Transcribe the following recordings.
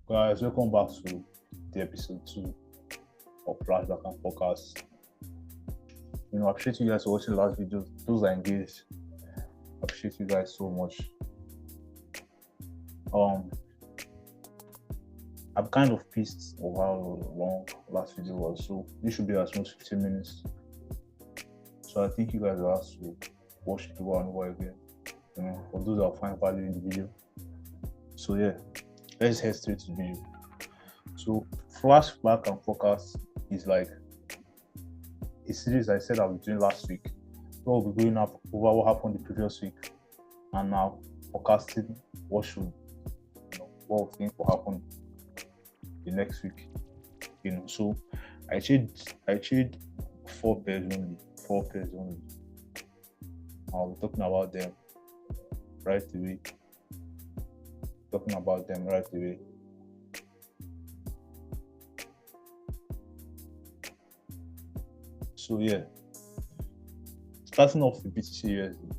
Guys, welcome back to the episode 2 of Flashback and Podcast. I appreciate you guys for watching the last video. Those are engaged. I appreciate you guys so much. I'm kind of pissed of how long last video was, so this should be as much 15 minutes. So I think you guys will have to watch it over and over again. For those that find value in the video. So yeah, let's head straight to the video. So Flashback and Focus is like a series I said I was doing last week. So I'll be going up over what happened the previous week, and now forecasting what we think will happen the next week. So I trade 4 pairs only. I'll be talking about them right away. So yeah, starting off the BTC USD.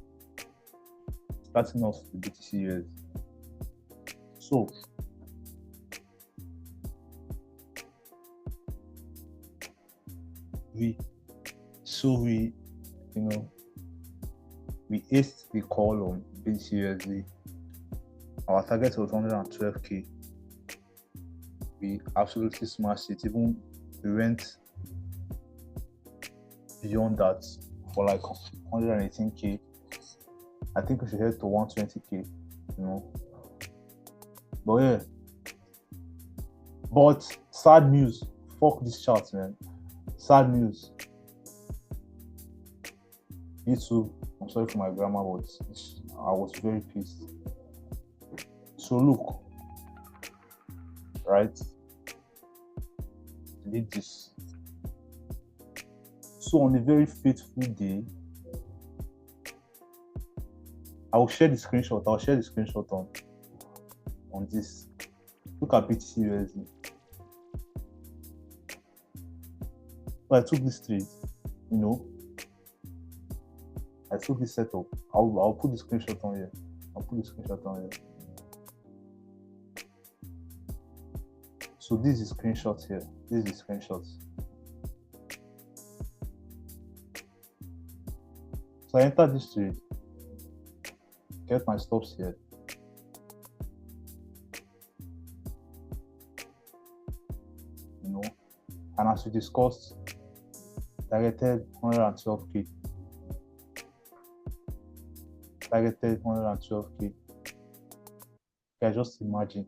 So we aced the call on BTC USD. Our target was 112k. We absolutely smashed it. Even we went beyond that for like 118k. I think we should head to 120k. But yeah. But sad news. Fuck this chart, man. Sad news. YouTube. I'm sorry for my grammar, but I was very pissed. So look, right? Delete this. So on a very fateful day, I'll share the screenshot on this. Look at BTC USD. So I took this trade, I took this setup. I'll put the screenshot on here. So this is screenshots here. So I entered this trade, get my stops here. And as we discussed, targeted 112k. Okay, just imagine.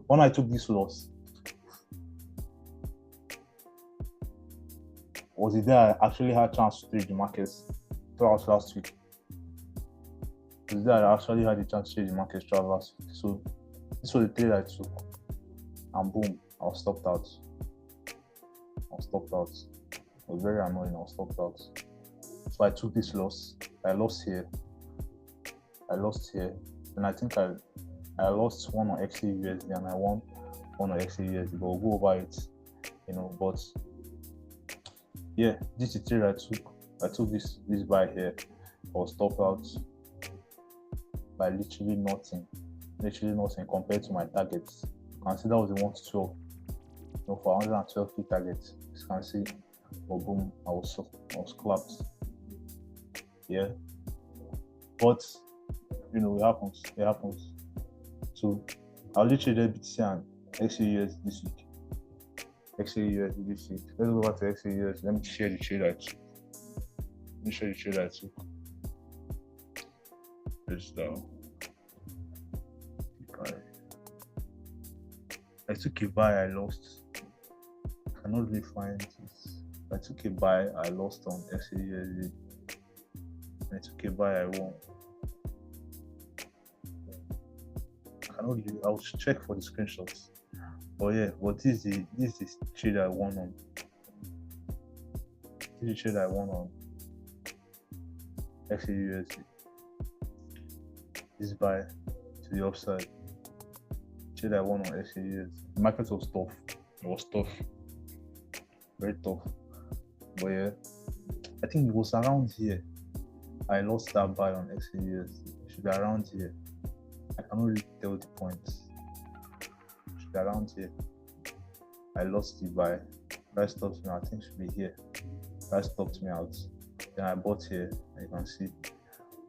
When I took this loss, was the day I actually had a chance to trade the markets throughout last week. So this was the trade I took, and boom, I was stopped out. It was very annoying. I was stopped out. So I took this loss. I lost here, and I think I lost one on XAUSD and I won one on XAUSD, but we'll go over it, but yeah, this is the trade I took this buy here. I was stopped out by literally nothing compared to my targets. You can see that was the 1 to 12, for 112k targets. You can see, but boom, I was clapped. Yeah, but it happens. So I'll literally did BTC and XAUSD this week. Let's go back to XAUSD. Let me share the trade I took. I took a buy, I lost. I cannot really find this. I took a buy, I lost on XAUSD. I took a buy, I won. I'll check for the screenshots. But yeah, this is the trade I won on. XAUSD. This buy to the upside. Trade I won on XAUSD. The market was tough. It was tough. Very tough. But yeah, I think it was around here. I lost that buy on XAUSD. It should be around here. I cannot really tell the points. Around here, I lost the buy. Price stopped me. I think should be here. Price stopped me out. Then I bought here. And you can see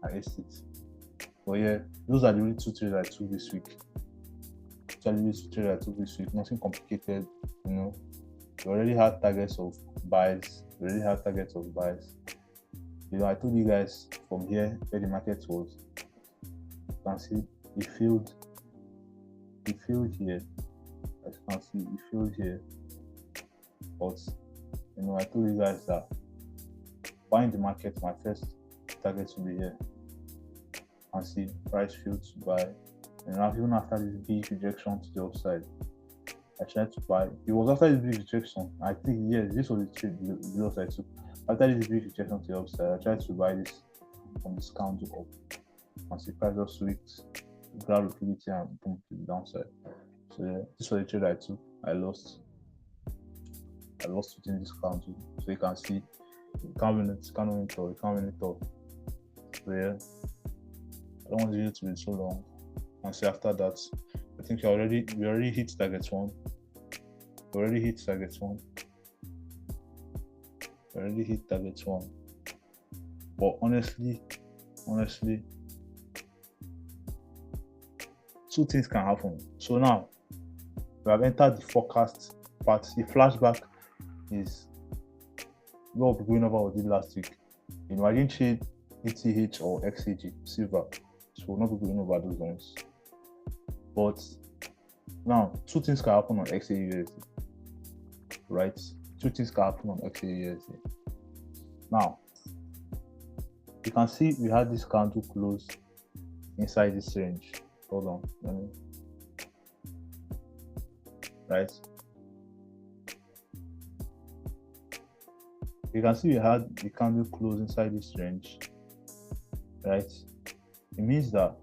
I aced it. But yeah, those are the only two trades I took this week. Nothing complicated, you know. We already had targets of buys. You know, I told you guys from here where the market was. You can see it filled here. As you can see, it filled here. But you know, I told you guys that buying the market, my first target will be here. And see price filled to buy. And even after this big rejection to the upside, I tried to buy. It was after this big rejection. I think yes, this was the loss I took. After this big rejection to the upside, I tried to buy this from this candle up. And see price just switched, grab liquidity and boom to the downside. So yeah, this was the trade I took. I lost within this candle. So you can see you can't win it all. So yeah, I don't want the video to be so long. And see after that, I think we already hit target one. But honestly, two things can happen. So now we have entered the forecast part. The flashback is what we're going over what we did last week. You know, I didn't trade ETH or XAG silver, so we'll not be going over those ones. But now, two things can happen on XAUSD, right? Now, you can see we had this candle close inside this range. Hold on, right? You can see we had the candle close inside this range, right? It means that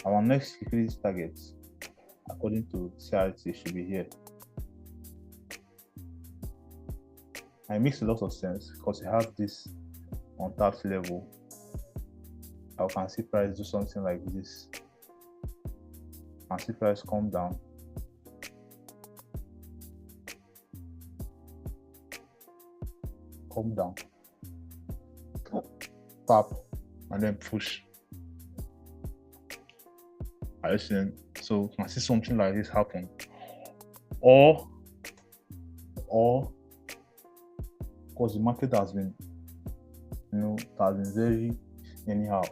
our next liquidity target, according to CRT, should be here. And it makes a lot of sense because you have this untapped level. I can see price do something like this. I can see price come down. Tap, and then push. I listen. So you can see something like this happen. Or because the market has been, you know, it has been very anyhow.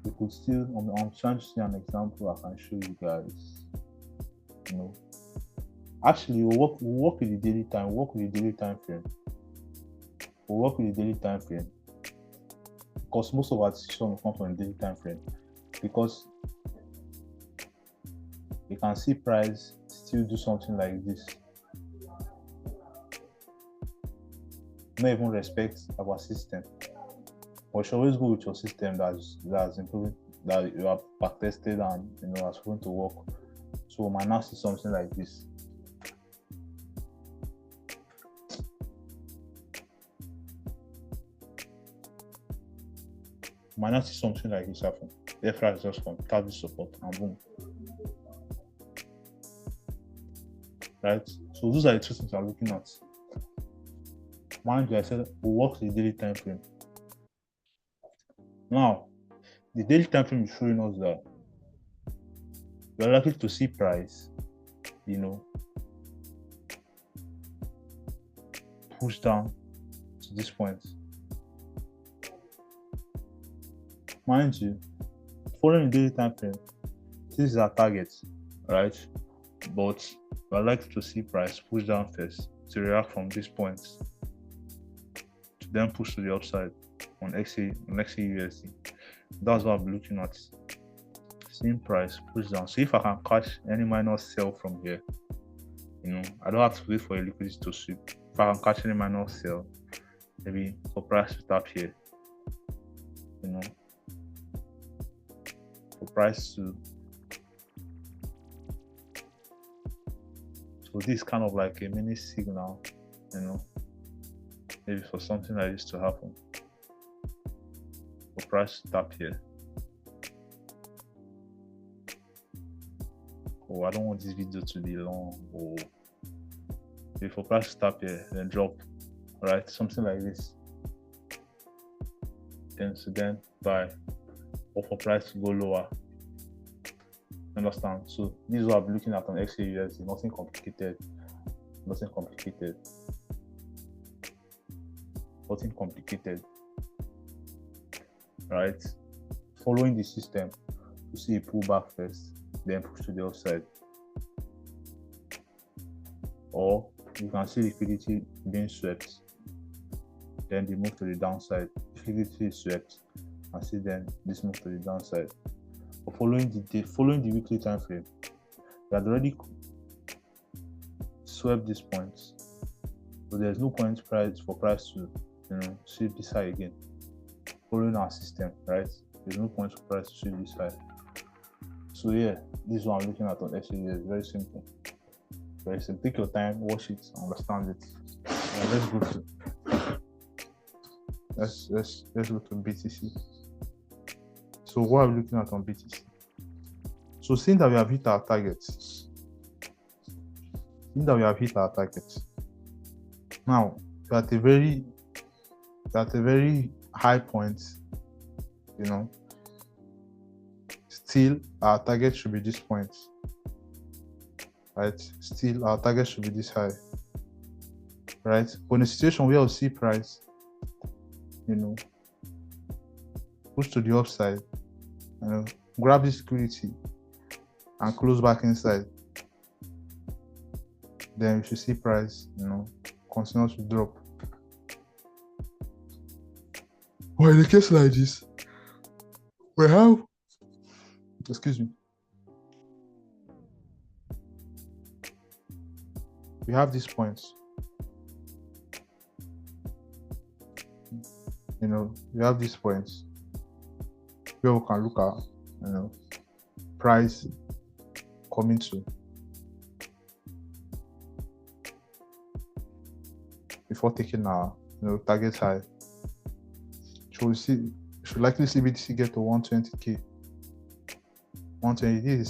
You could still, I'm trying to see an example I can show you guys. You know, actually, we'll work with the daily time. We'll work with the daily time frame because most of our decision will come from the daily time frame. Because you can see price still do something like this. Not even respect our system. But you should always go with your system that's improving, that you have backtested and you know has proven to work. So my now see something like this. Might not see something like this happen. The price just come, tap this support, and boom. Right? So those are the two things I'm looking at. Mind you, I said we'll work the daily time frame. Now, the daily time frame is showing us that we're likely to see price, you know, push down to this point. Mind you, following the daily time frame, this is our target, right? But we're likely to see price push down first to react from this point to then push to the upside on XAUSD. That's what I'm looking at. Seeing price push down. So if I can catch any minor sell from here, you know, I don't have to wait for a liquidity to sweep. If I can catch any minor sell, maybe for price to tap here, you know, for price to. So this is kind of like a mini signal, you know. maybe for something like this to happen, for price to tap here. Oh, I don't want this video to be long. Or maybe for price to tap here, then drop, right? Something like this. Then buy, or for price to go lower. Understand? So this is what I'm looking at on XAUSD. Nothing complicated. Nothing complicated. Nothing complicated. Right? Following the system to see a pullback first, then push to the upside. Or you can see liquidity being swept, then they move to the downside. Liquidity is swept, and see then this move to the downside. But following the weekly time frame, we had already swept these points, so there's no point for price to sweep this high again. Following our system, right? There's no point for price to sweep this high. So yeah, this is what I'm looking at on XAUSD. Very simple. Very simple. Take your time, watch it, understand it. And let's go to BTC. So what are we looking at on BTC? So seeing that we have hit our targets, now we're at a very high point, still our target should be this point, right? Still our target should be this high, right? But in a situation where we see price, push to the upside, grab this liquidity and close back inside, then you should see price, continue to drop. Well, in a case like this, we have, we have these points. We have these points where we can look at, price coming to before taking our, target high. Should likely see BTC get to 120k. 120, this is a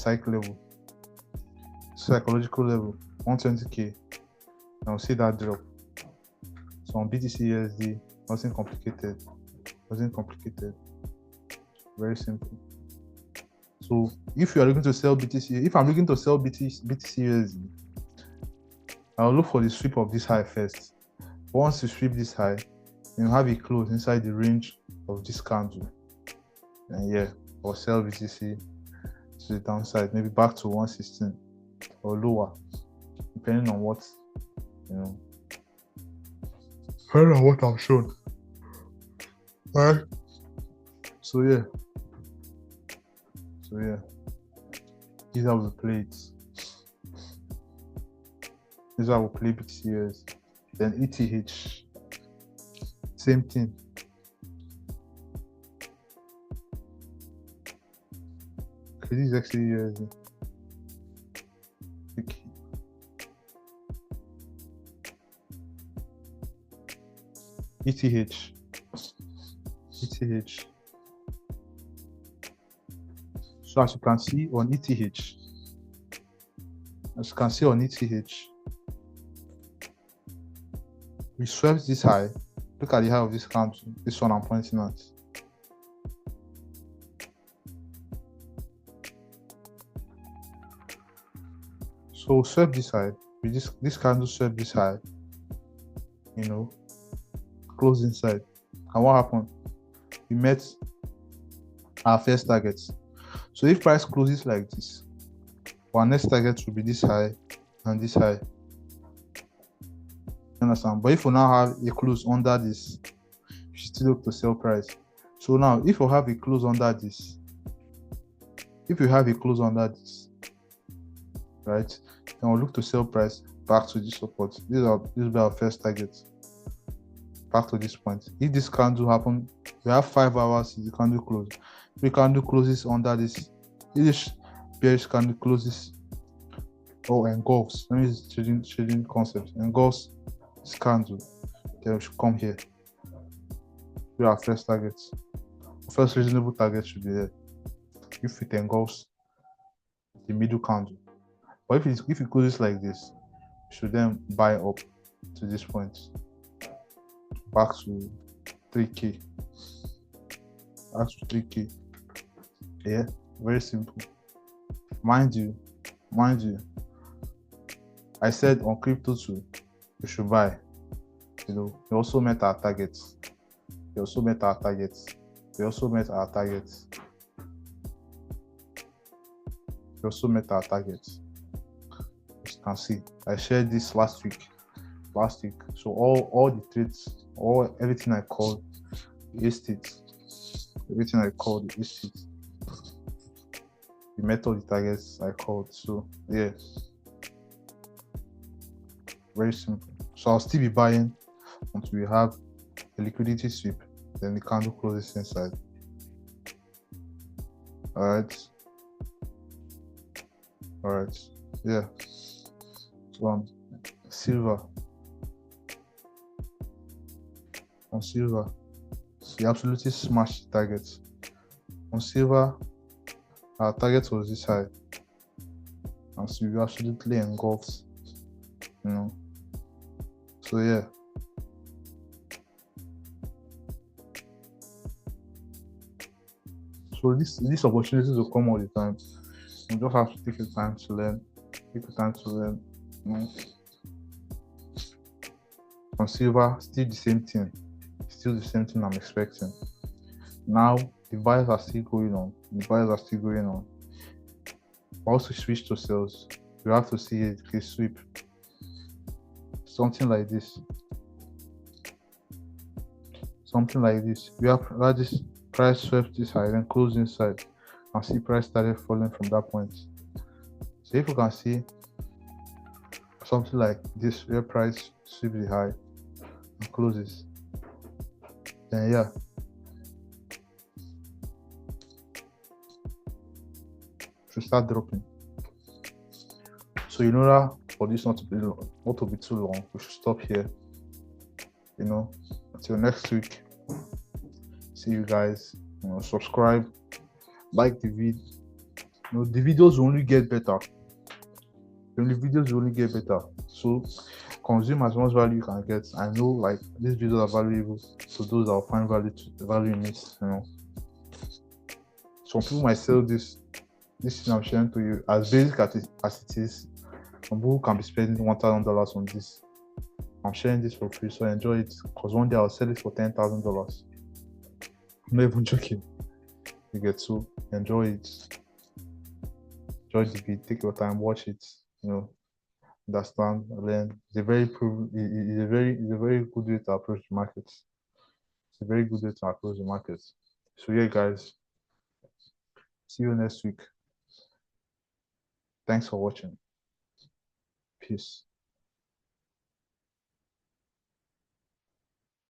psychological level, 120k. Now see that drop. So on BTC USD, nothing complicated. Very simple. So if you are looking to sell BTC, if I'm looking to sell BTC USD, I'll look for the sweep of this high first. Once you sweep this high, you have it close inside the range of this candle, and or sell BTC to the downside, maybe back to 116 or lower, depending on what I'm shown. Alright. So yeah. These are we play it. These are we play BTCs. Then ETH. Same thing. Okay, this is actually USD. Okay. ETH. So as you can see on ETH, we swept this high. Look at the high of this candle. This one I'm pointing at. So swept this high. This candle swept this high. Closed inside. And what happened? We met our first targets. So if price closes like this, our next target will be this high and this high. You understand? But if we now have a close under this, you should still look to sell price. So now, if you have a close under this, right, then we'll look to sell price back to this support. This will be our first target. Back to this point. If this candle happen, we have 5 hours. The candle close. If the candle closes under this, this bearish candle closes engulfs. Let me use trading concept. Engulfs this candle. then we should come here. We our first target. First reasonable target should be here. If it engulfs the middle candle. But if it closes like this, we should then buy up to this point. Back to 3K. Back to 3K. Yeah, very simple. Mind you, I said on crypto too, we should buy. We also met our targets. We also met our targets. As you can see, I shared this last week. So all the trades, everything I called the estate. We met all the targets I called. So yeah, very simple. So I'll still be buying until we have a liquidity sweep, then the candle closes inside. All right, yeah. So on silver, we absolutely smashed the targets. On silver, our target was this high, and so we absolutely engulfed, So yeah. So these opportunities will come all the time. You just have to take your time to learn. On silver, still the same thing I'm expecting. Now the buyers are still going on. Once we switch to sales, we have to see a sweep. Something like this. We have this price swept this high, then closed inside, and see price started falling from that point. So if you can see something like this, where price sweeps the high and closes, then yeah, should start dropping. So in order for this not to be too long, we should stop here. Until next week. See you guys. Subscribe, like the video. The videos will only get better. So consume as much value you can get. I know these videos are valuable to those that will find value in it. Some people might sell this thing I'm sharing to you as basic as it is. Some people can be spending $1,000 on this. I'm sharing this for free, so enjoy it. Because one day I'll sell it for $10,000. I'm not even joking. You get to enjoy it. Enjoy the video. Take your time, watch it. Understand, learn. It's a very good way to approach the market. So yeah, guys. See you next week. Thanks for watching. Peace.